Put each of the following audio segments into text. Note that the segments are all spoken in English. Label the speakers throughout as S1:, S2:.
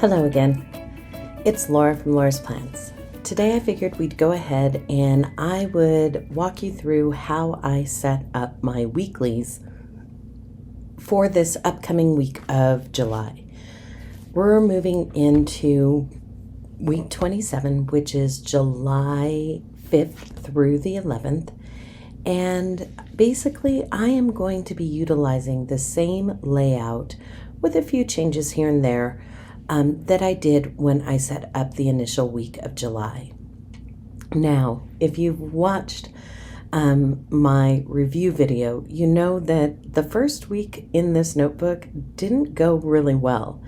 S1: Hello again. It's Laura from Laura's Plans. Today I figured we'd go ahead and I would walk you through how I set up my weeklies for this upcoming week of July. We're moving into week 27, which is July 5th through the 11th. And basically I am going to be utilizing the same layout with a few changes here and there that I did when I set up the initial week of July. Now, if you've watched my review video, you know that the first week in this notebook didn't go really well.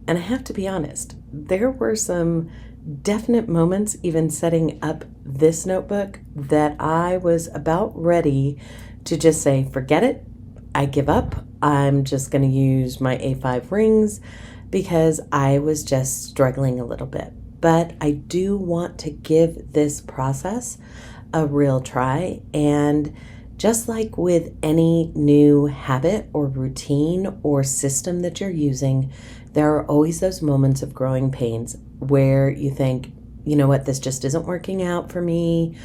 S1: And I have to be honest, there were some definite moments even setting up this notebook that I was about ready to just say, forget it, I give up, I'm just going to use my A5 rings, because I was just struggling a little bit. But I do want to give this process a real try. And just like with any new habit or routine or system that you're using, there are always those moments of growing pains where you think, you know what, this just isn't working out for me,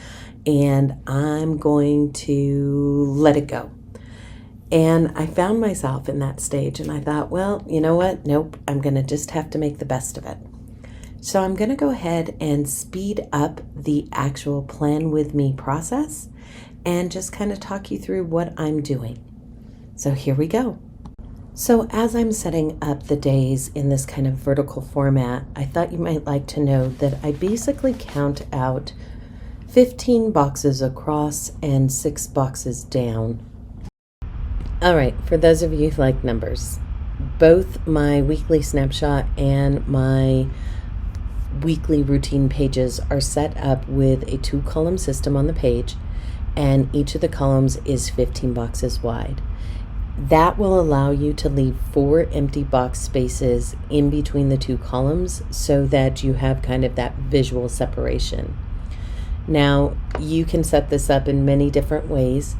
S1: and I'm going to let it go. And I found myself in that stage and I thought, well, you know what? Nope, I'm going to just have to make the best of it. So I'm going to go ahead and speed up the actual plan with me process and just kind of talk you through what I'm doing. So here we go. So as I'm setting up the days in this kind of vertical format, I thought you might like to know that I basically count out 15 boxes across and 6 boxes down. All right, for those of you who like numbers, both my weekly snapshot and my weekly routine pages are set up with a 2-column system on the page, and each of the columns is 15 boxes wide. That will allow you to leave 4 empty box spaces in between the 2 columns so that you have kind of that visual separation. Now, you can set this up in many different ways,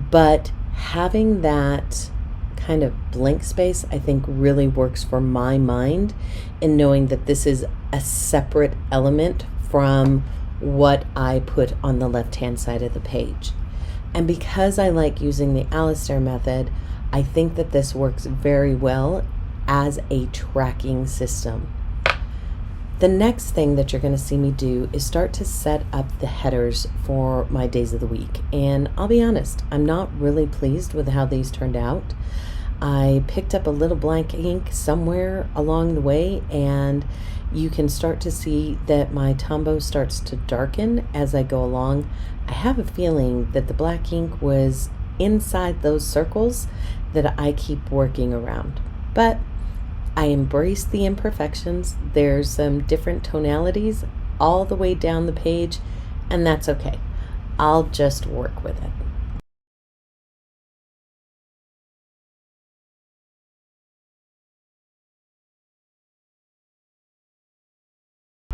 S1: but having that kind of blank space, I think, really works for my mind in knowing that this is a separate element from what I put on the left-hand side of the page. And because I like using the Alistair method, I think that this works very well as a tracking system. The next thing that you're going to see me do is start to set up the headers for my days of the week. And I'll be honest, I'm not really pleased with how these turned out. I picked up a little blank ink somewhere along the way, and you can start to see that my Tombow starts to darken as I go along. I have a feeling that the black ink was inside those circles that I keep working around. But I embrace the imperfections. There's some different tonalities all the way down the page, and that's okay. I'll just work with it.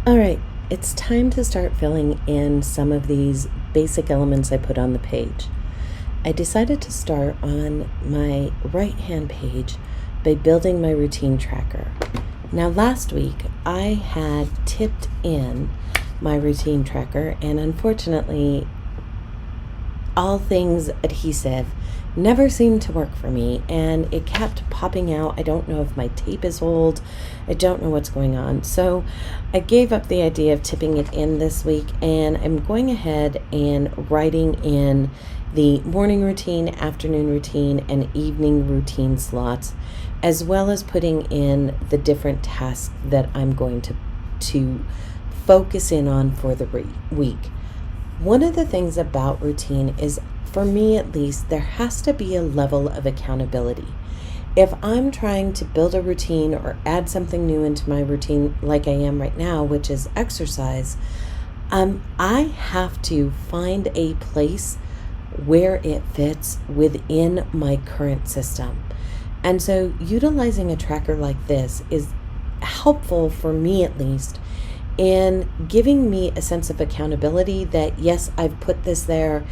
S1: All right, it's time to start filling in some of these basic elements I put on the page. I decided to start on my right-hand page by building my routine tracker. Now, last week I had tipped in my routine tracker, and unfortunately all things adhesive never seemed to work for me, and it kept popping out. I don't know if my tape is old. I don't know what's going on. So I gave up the idea of tipping it in this week, and I'm going ahead and writing in the morning routine, afternoon routine, and evening routine slots, as well as putting in the different tasks that I'm going to focus in on for the week. One of the things about routine is, for me at least, there has to be a level of accountability. If I'm trying to build a routine or add something new into my routine like I am right now, which is exercise, I have to find a place where it fits within my current system. And so utilizing a tracker like this is helpful, for me at least, in giving me a sense of accountability that, yes, I've put this there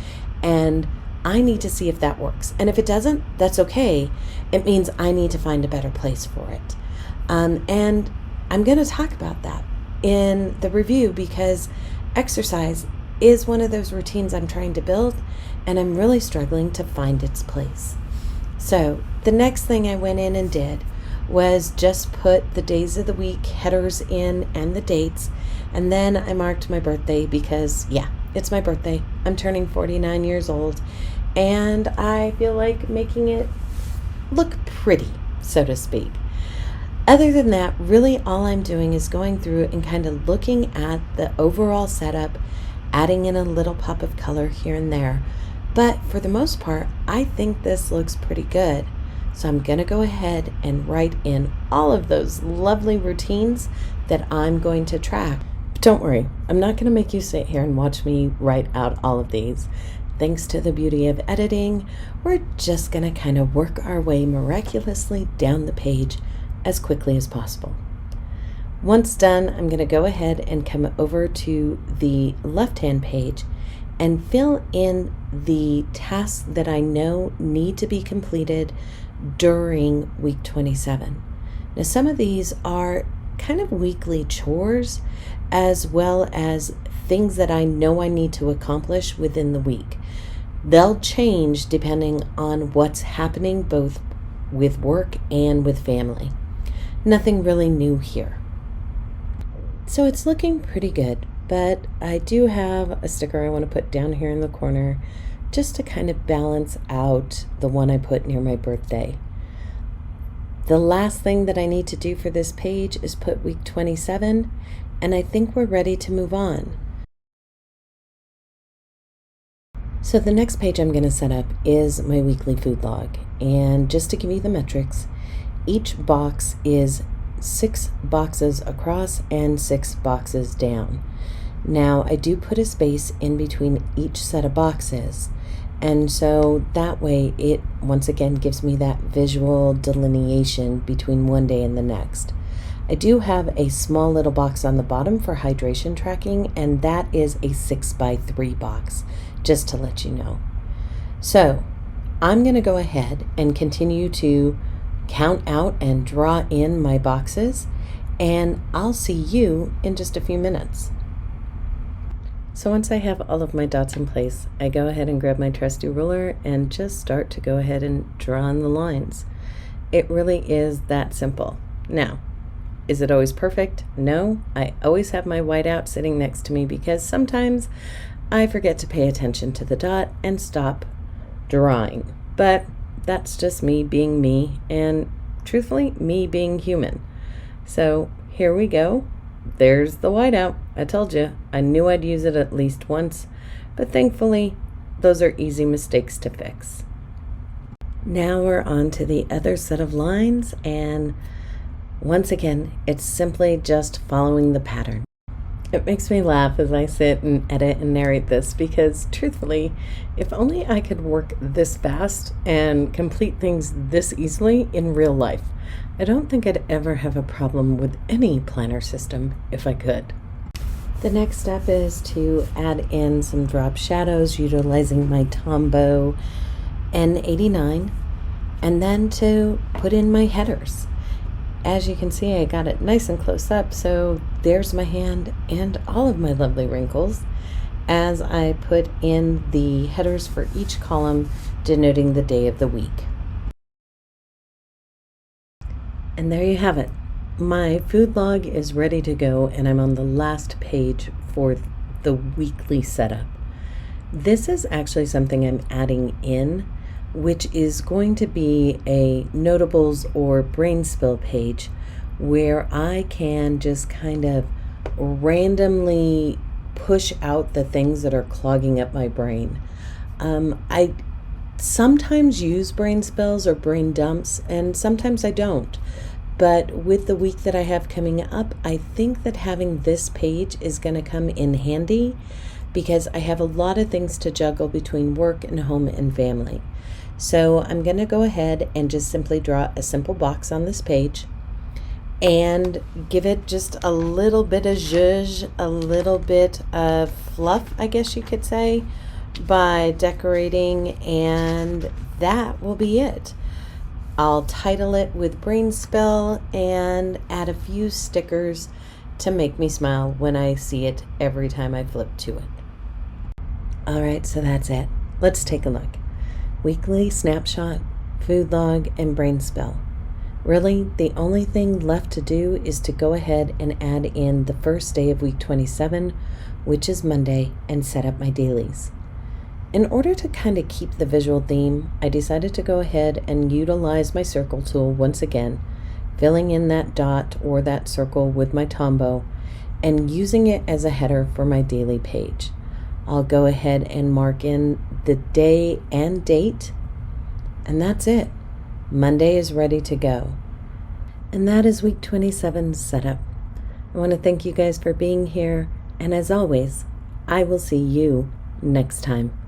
S1: and I need to see if that works. And if it doesn't, that's okay. It means I need to find a better place for it. And I'm going to talk about that in the review because exercise is one of those routines I'm trying to build, and I'm really struggling to find its place. So the next thing I went in and did was just put the days of the week headers in and the dates, and then I marked my birthday because, it's my birthday. I'm turning 49 years old, and I feel like making it look pretty, so to speak. Other than that, really all I'm doing is going through and kind of looking at the overall setup, adding in a little pop of color here and there. But for the most part, I think this looks pretty good. So I'm going to go ahead and write in all of those lovely routines that I'm going to track. But don't worry, I'm not going to make you sit here and watch me write out all of these. Thanks to the beauty of editing, we're just going to kind of work our way miraculously down the page as quickly as possible. Once done, I'm going to go ahead and come over to the left-hand page and fill in the tasks that I know need to be completed during week 27. Now, some of these are kind of weekly chores as well as things that I know I need to accomplish within the week. They'll change depending on what's happening both with work and with family. Nothing really new here. So it's looking pretty good, but I do have a sticker I want to put down here in the corner just to kind of balance out the one I put near my birthday. The last thing that I need to do for this page is put week 27, and I think we're ready to move on. So the next page I'm going to set up is my weekly food log, and just to give you the metrics, each box is 6 boxes across and 6 boxes down. Now I do put a space in between each set of boxes, and so that way it once again gives me that visual delineation between one day and the next. I do have a small little box on the bottom for hydration tracking, and that is a 6x3 box, just to let you know. So I'm going to go ahead and continue to count out and draw in my boxes, and I'll see you in just a few minutes. So once I have all of my dots in place, I go ahead and grab my trusty ruler and just start to go ahead and draw on the lines. It really is that simple. Now, is it always perfect? No, I always have my whiteout sitting next to me because sometimes I forget to pay attention to the dot and stop drawing. But that's just me being me, and truthfully, me being human. So here we go. There's the whiteout. I told you, I knew I'd use it at least once, but thankfully, those are easy mistakes to fix. Now we're on to the other set of lines, and once again, it's simply just following the pattern. It makes me laugh as I sit and edit and narrate this because, truthfully, if only I could work this fast and complete things this easily in real life. I don't think I'd ever have a problem with any planner system if I could. The next step is to add in some drop shadows utilizing my Tombow N89, and then to put in my headers. As you can see, I got it nice and close up, so there's my hand and all of my lovely wrinkles as I put in the headers for each column denoting the day of the week. And there you have it. My food log is ready to go, and I'm on the last page for the weekly setup. This is actually something I'm adding in, which is going to be a notables or brain spill page where I can just kind of randomly push out the things that are clogging up my brain. I sometimes use brain spills or brain dumps, and sometimes I don't. But with the week that I have coming up, I think that having this page is going to come in handy because I have a lot of things to juggle between work and home and family. So I'm going to go ahead and just simply draw a simple box on this page and give it just a little bit of zhuzh, a little bit of fluff, I guess you could say, by decorating, and that will be it. I'll title it with brain spell and add a few stickers to make me smile when I see it every time I flip to it. All right, so that's it. Let's take a look. Weekly snapshot, food log, and brain spell. Really, the only thing left to do is to go ahead and add in the first day of week 27, which is Monday, and set up my dailies. In order to kind of keep the visual theme, I decided to go ahead and utilize my circle tool once again, filling in that dot or that circle with my Tombow and using it as a header for my daily page. I'll go ahead and mark in the day and date, and that's it. Monday is ready to go. And that is week 27's setup. I want to thank you guys for being here, and as always, I will see you next time.